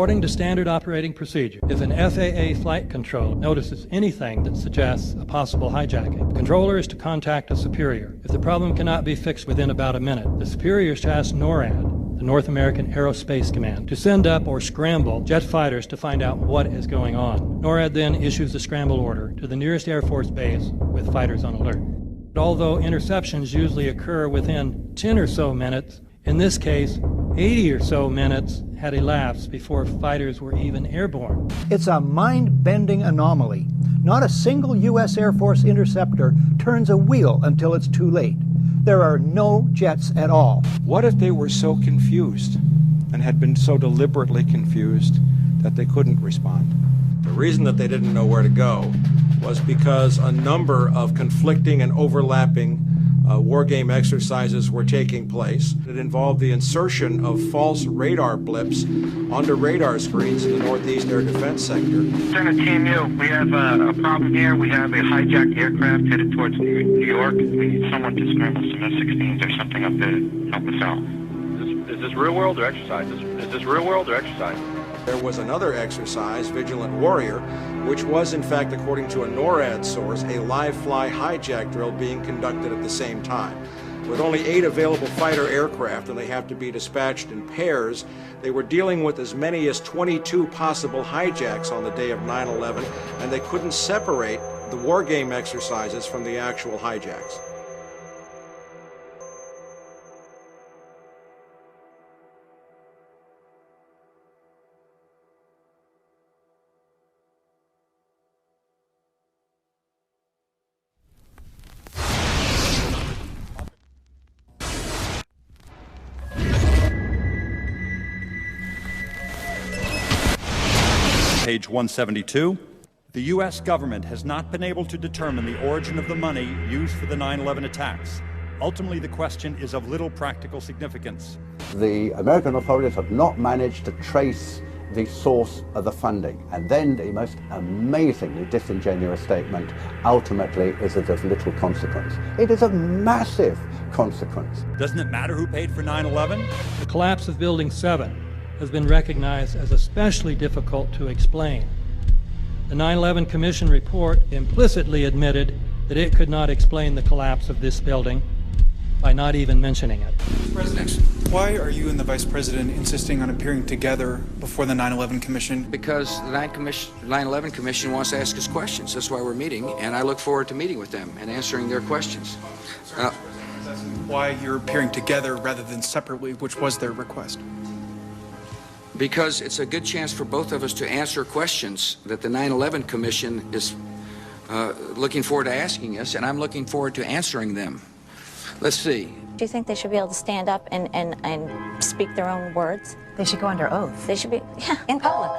According to standard operating procedure, if an FAA flight controller notices anything that suggests a possible hijacking, the controller is to contact a superior. If the problem cannot be fixed within about a minute, the superior is to ask NORAD, the North American Aerospace Command, to send up or scramble jet fighters to find out what is going on. NORAD then issues a scramble order to the nearest Air Force base with fighters on alert. Although interceptions usually occur within 10 or so minutes, in this case, 80 or so minutes had elapsed before fighters were even airborne. It's a mind-bending anomaly. Not a single U.S. Air Force interceptor turns a wheel until it's too late. There are no jets at all. What if they were so confused and had been so deliberately confused that they couldn't respond? The reason that they didn't know where to go was because a number of conflicting and overlapping war game exercises were taking place. It involved the insertion of false radar blips onto radar screens in the Northeast Air Defense Sector. Center Team U, we have a problem here. We have a hijacked aircraft headed towards New York. We need someone to scramble some F-16s or something up there to help us out. Is this real world or exercise? Is this real world or exercise? There was another exercise, Vigilant Warrior, which was in fact, according to a NORAD source, a live-fly hijack drill being conducted at the same time. With only 8 available fighter aircraft, and they have to be dispatched in pairs, they were dealing with as many as 22 possible hijacks on the day of 9/11, and they couldn't separate the war game exercises from the actual hijacks. Page 172. The U.S. government has not been able to determine the origin of the money used for the 9/11 attacks. Ultimately, the question is of little practical significance. The American authorities have not managed to trace the source of the funding. And then the most amazingly disingenuous statement ultimately is of little consequence. It is of massive consequence. Doesn't it matter who paid for 9/11? The collapse of Building 7 has been recognized as especially difficult to explain. The 9/11 Commission report implicitly admitted that it could not explain the collapse of this building by not even mentioning it. President, why are you and the Vice President insisting on appearing together before the 9/11 Commission? Because the 9/11 Commission wants to ask us questions. That's why we're meeting, and I look forward to meeting with them and answering their questions. Why you're appearing together rather than separately, which was their request? Because it's a good chance for both of us to answer questions that the 9/11 Commission is looking forward to asking us, and I'm looking forward to answering them. Let's see. Do you think they should be able to stand up and speak their own words? They should go under oath. They should be, yeah, in public.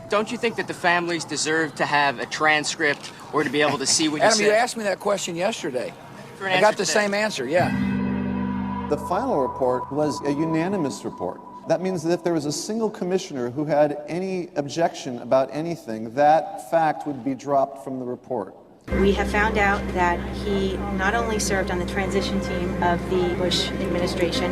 Don't you think that the families deserve to have a transcript or to be able to see what you said? Adam, you asked me that question yesterday. I got the same answer, yeah. The final report was a unanimous report. That means that if there was a single commissioner who had any objection about anything, that fact would be dropped from the report. We have found out that he not only served on the transition team of the Bush administration,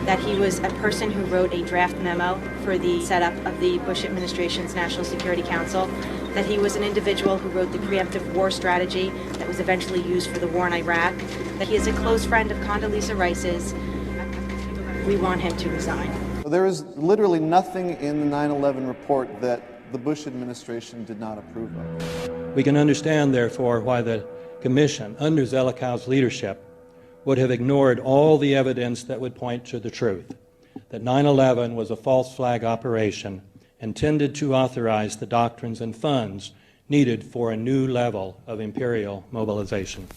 that he was a person who wrote a draft memo for the setup of the Bush administration's National Security Council, that he was an individual who wrote the preemptive war strategy that was eventually used for the war in Iraq, that he is a close friend of Condoleezza Rice's. We want him to resign. There is literally nothing in the 9/11 report that the Bush administration did not approve of. We can understand, therefore, why the Commission, under Zelikow's leadership, would have ignored all the evidence that would point to the truth, that 9/11 was a false flag operation intended to authorize the doctrines and funds needed for a new level of imperial mobilization.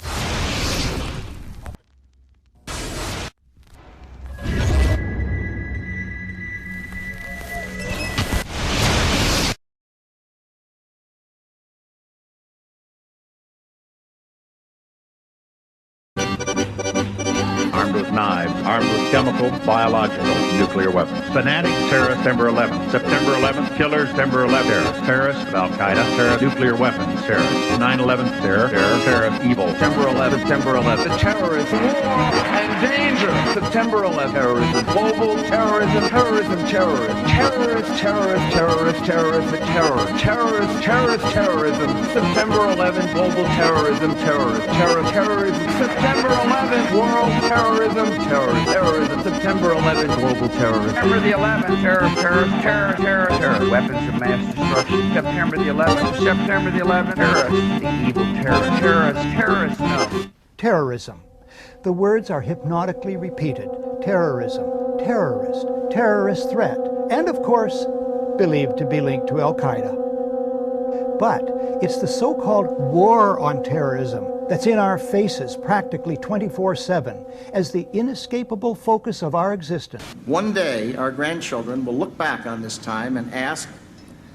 Armed with knives armed with chemical, biological, nuclear weapons. Fanatics, terrorists, September 11th. September 11th, killers, September 11th. Terrorists, Al-Qaeda, terrorists, nuclear weapons, terrorists. 9/11, terror, evil. September 11th, September 11th. The terrorists, war and danger. September 11th, terrorism, global terrorism, terrorism, terrorists, terrorists, terrorism. September 11th, global terrorism, terrorism. September 11th, world terrorism, terrorism. September 11th, global terrorism. September the 11th, terror. Weapons of mass destruction. September the 11th, terrorists, the evil terrorists, no. Terrorism. The words are hypnotically repeated. Terrorism, terrorist, terrorist threat, and of course, believed to be linked to Al-Qaeda. But it's the so-called war on terrorism that's in our faces practically 24/7 as the inescapable focus of our existence. One day, our grandchildren will look back on this time and ask,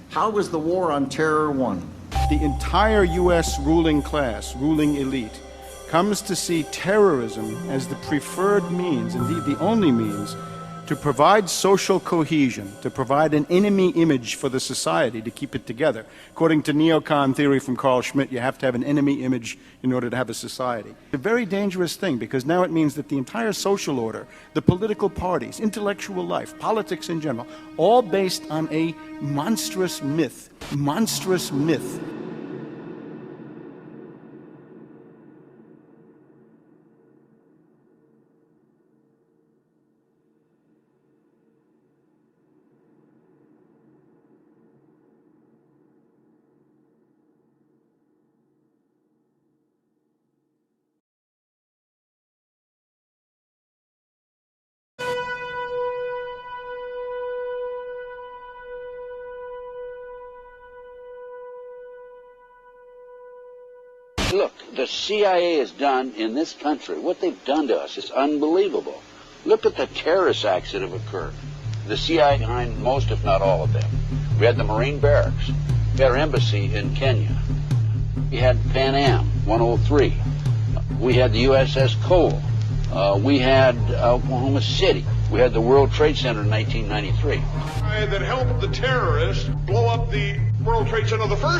how was the war on terror won? The entire U.S. ruling class, ruling elite, comes to see terrorism as the preferred means, indeed the only means, to provide social cohesion, to provide an enemy image for the society to keep it together. According to neocon theory from Carl Schmitt, you have to have an enemy image in order to have a society. It's a very dangerous thing because now it means that the entire social order, the political parties, intellectual life, politics in general, all based on a monstrous myth. Look, the CIA has done in this country, what they've done to us is unbelievable. Look at the terrorist acts that have occurred. The CIA behind most, if not all of them. We had the Marine barracks. We had our embassy in Kenya. We had Pan Am 103. We had the USS Cole. We had Oklahoma City. We had the World Trade Center in 1993. That helped the terrorists blow up the World Trade Center the first